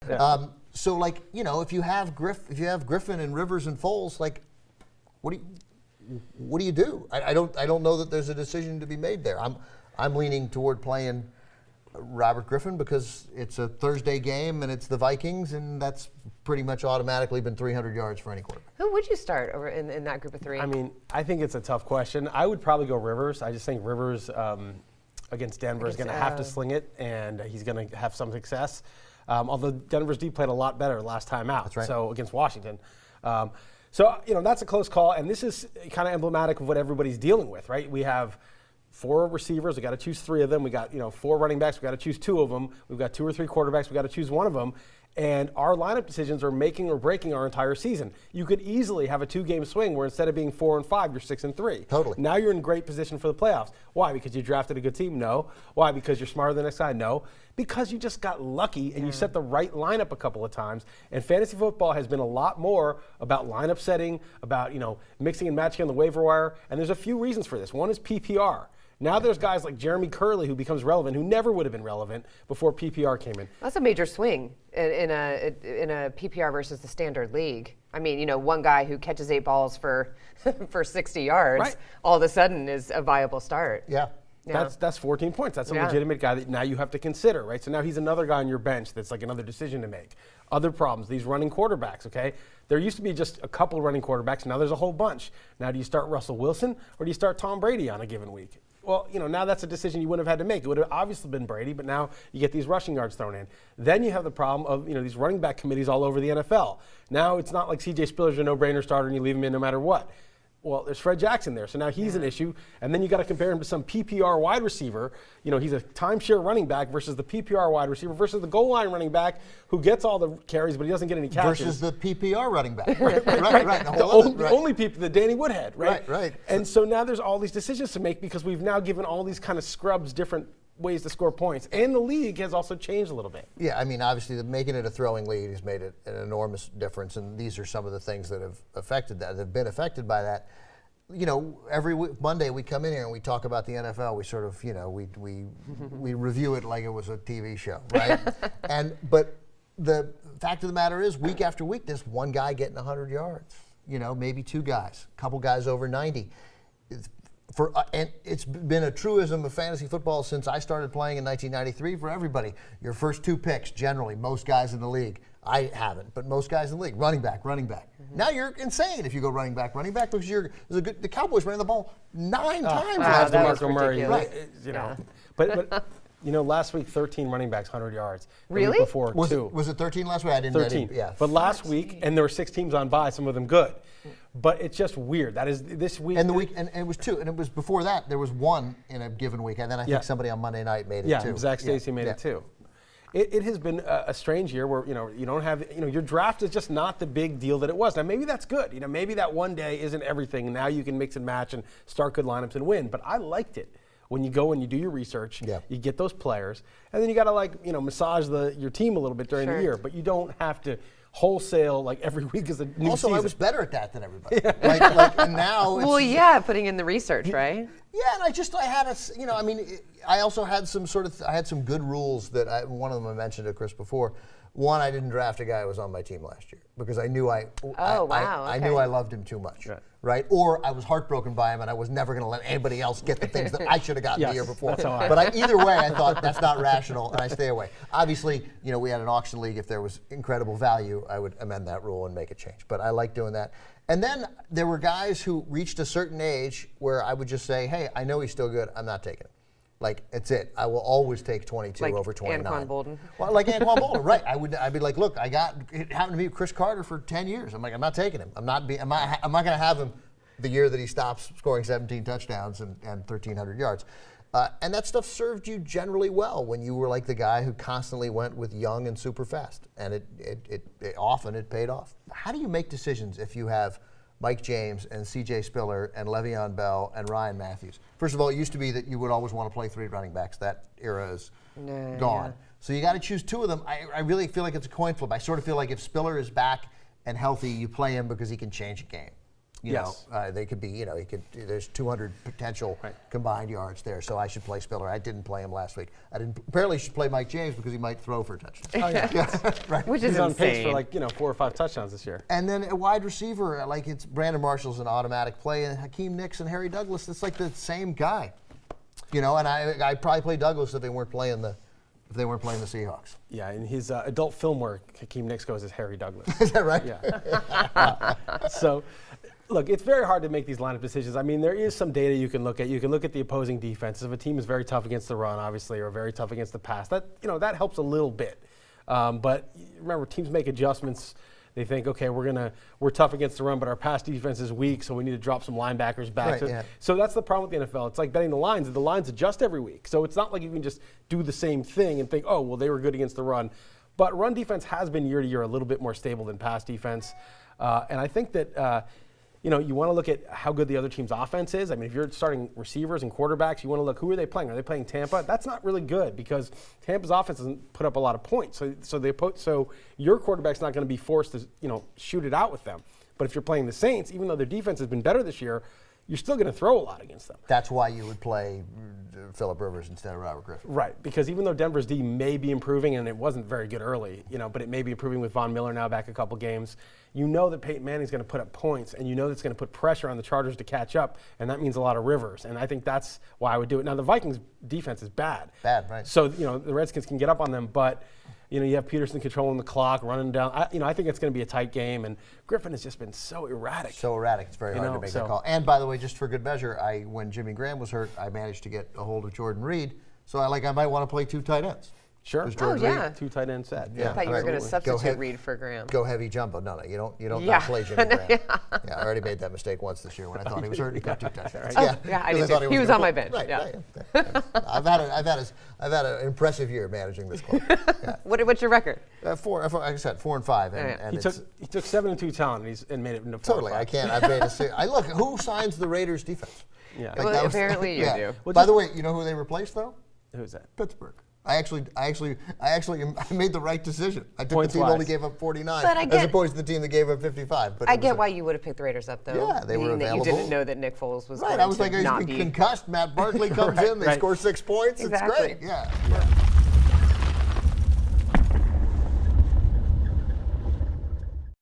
Yeah. So, like, if you have Griffin and Rivers and Foles, like, what do you do? I don't know that there's a decision to be made there. I'm leaning toward playing Robert Griffin because it's a Thursday game and it's the Vikings, and that's pretty much automatically been 300 yards for any quarterback. Who would you start over in that group of three? I mean, I think it's a tough question. I would probably go Rivers. I just think Rivers against Denver is going to have to sling it, and he's going to have some success. Although Denver's D played a lot better last time out. That's right. So against Washington. So that's a close call, and this is kind of emblematic of what everybody's dealing with, right? We have 4 receivers. We got to choose 3 of them. We got 4 running backs. We got to choose 2 of them. We've got 2 or 3 quarterbacks. We got to choose 1 of them. And our lineup decisions are making or breaking our entire season. You could easily have a 2-game swing where instead of being 4-5, you're 6-3. Totally. Now you're in great position for the playoffs. Why? Because you drafted a good team? No. Why? Because you're smarter than the next guy? No. Because you just got lucky and you set the right lineup a couple of times. And fantasy football has been a lot more about lineup setting, about mixing and matching on the waiver wire. And there's a few reasons for this. One is PPR. Now there's guys like Jeremy Curley who becomes relevant, who never would have been relevant before PPR came in. That's a major swing in a PPR versus the standard league. I mean, one guy who catches 8 balls for 60 yards, right, all of a sudden is a viable start. Yeah. That's 14 points. That's a legitimate guy that now you have to consider, right? So now he's another guy on your bench that's like another decision to make. Other problems, these running quarterbacks, okay? There used to be just a couple running quarterbacks. Now there's a whole bunch. Now do you start Russell Wilson or do you start Tom Brady on a given week? Well, now that's a decision you wouldn't have had to make. It would have obviously been Brady, but now you get these rushing yards thrown in. Then you have the problem of, these running back committees all over the NFL. Now it's not like C.J. Spiller's a no-brainer starter and you leave him in no matter what. Well, there's Fred Jackson there, so now he's an issue. And then you got to compare him to some PPR wide receiver. He's a timeshare running back versus the PPR wide receiver versus the goal line running back who gets all the carries, but he doesn't get any catches. Versus the PPR running back. right. The only people, the Danny Woodhead, right? Right. And so now there's all these decisions to make because we've now given all these kind of scrubs different ways to score points. And the league has also changed a little bit. Yeah, I mean, obviously, making it a throwing league has made it an enormous difference, and these are some of the things that have been affected by that. Every Monday we come in here and we talk about the NFL. We sort of, we review it like it was a TV show, right? But the fact of the matter is, week after week, there's one guy getting 100 yards. Maybe 2 guys, a couple guys over 90. And it's been a truism of fantasy football since I started playing in 1993 for everybody. Your first 2 picks, generally, most guys in the league. I haven't, but most guys in the league, running back. Mm-hmm. Now you're insane if you go running back, because the Cowboys ran the ball 9 times last week. DeMarco Murray, right? But last week 13 running backs, 100 yards. Really? The week before, was 2. Was it 13 last week? I didn't. 13. But last week, and there were 6 teams on bye, some of them good. But it's just weird. That is this week. And it was 2, and it was before that. There was 1 in a given week, and then I think somebody on Monday night made it 2. Yeah, Zach Stacy made it 2. It has been a strange year where you don't have your draft is just not the big deal that it was. Now maybe that's good. Maybe that one day isn't everything. Now you can mix and match and start good lineups and win. But I liked it when you go and you do your research. Yeah. You get those players, and then you got to massage your team a little bit during the year. But you don't have to wholesale like every week is a new also, season. I was better at that than everybody. And now it's... Well, putting in the research, right? Yeah, and I also had some I had some good rules that one of them I mentioned to Chris before. One, I didn't draft a guy who was on my team last year because I knew I knew I loved him too much, right? Or I was heartbroken by him and I was never going to let anybody else get the things that I should have gotten the year before. But either way, I thought that's not rational and I stay away. Obviously, we had an auction league. If there was incredible value, I would amend that rule and make a change. But I like doing that. And then there were guys who reached a certain age where I would just say, hey, I know he's still good. I'm not taking him. It's it. I will always take 22 over 29. Like Anquan Bolden. Well, like Anquan Bolden, right. I'd be like, look, it happened to be Chris Carter for 10 years. I'm like, I'm not taking him. I'm not going to have him the year that he stops scoring 17 touchdowns and 1,300 yards. And that stuff served you generally well when you were like the guy who constantly went with young and super fast. And it often paid off. How do you make decisions if you have Mike James and C.J. Spiller and Le'Veon Bell and Ryan Matthews? First of all, it used to be that you would always want to play 3 running backs. That era is gone. So you got to choose 2 of them. I really feel like it's a coin flip. I sort of feel like if Spiller is back and healthy, you play him because he can change a game. You Yes. know, they could be, there's 200 potential combined yards there, so I should play Spiller. I didn't play him last week. Apparently should play Mike James because he might throw for a touchdown. Oh, yeah. Right. Which is He's on pace insane. for like 4 or 5 touchdowns this year. And then a wide receiver, like it's Brandon Marshall's an automatic play, and Hakeem Nicks and Harry Douglas, it's like the same guy. And I'd probably play Douglas if they weren't playing the Seahawks. Yeah, in his adult film work, Hakeem Nicks goes as Harry Douglas. Is that right? Yeah. So, look, it's very hard to make these lineup decisions. I mean, there is some data you can look at. You can look at the opposing defenses. If a team is very tough against the run, obviously, or very tough against the pass, that helps a little bit. But remember, teams make adjustments. They think, okay, we're tough against the run, but our pass defense is weak, so we need to drop some linebackers back. Right, So that's the problem with the NFL. It's like betting the lines. The lines adjust every week. So it's not like you can just do the same thing and think, oh, well, they were good against the run. But run defense has been year to year a little bit more stable than pass defense. And I think that, you want to look at how good the other team's offense is. I mean, if you're starting receivers and quarterbacks, you want to look, who are they playing? Are they playing Tampa? That's not really good because Tampa's offense doesn't put up a lot of points. So your quarterback's not going to be forced to, shoot it out with them. But if you're playing the Saints, even though their defense has been better this year, you're still going to throw a lot against them. That's why you would play Phillip Rivers instead of Robert Griffin. Right, because even though Denver's D may be improving, and it wasn't very good early, but it may be improving with Von Miller now back a couple games, you know that Peyton Manning's going to put up points, and you know that's going to put pressure on the Chargers to catch up, and that means a lot of Rivers, and I think that's why I would do it. Now, the Vikings' defense is bad. Bad, right. So, the Redskins can get up on them, but you have Peterson controlling the clock, running down. I think it's going to be a tight game, and Griffin has just been so erratic. So erratic, it's very hard to make that call. And by the way, just for good measure, when Jimmy Graham was hurt, I managed to get a hold of Jordan Reed, so I might want to play 2 tight ends. Sure. Jordan Reed, 2 tight end set. I thought you were going to substitute Reed for Graham. Go heavy jumpo. No, you don't not play Jimmy Graham. I already made that mistake once this year when I thought he was hurt. He got 2 touchdowns. I did too. He was on my bench. Right. I've had an impressive year managing this club. Yeah. What's your record? 4, like I said, 4 and 5. And he took 7-2 talent and made it into 4 totally. I can't. I've made a. Look, who signs the Raiders defense? Yeah. Well, apparently you do. Well, by the way, you know who they replaced though? Who's that? Pittsburgh. I made the right decision. I took the team that only gave up 49 as opposed to the team that gave up 55. But I get why you would have picked the Raiders up, though. Yeah, they were available. That you didn't know that Nick Foles was right. going I was to like, not he's be concussed. Matt Barkley comes in. They score 6 points. Exactly. It's great. Yeah.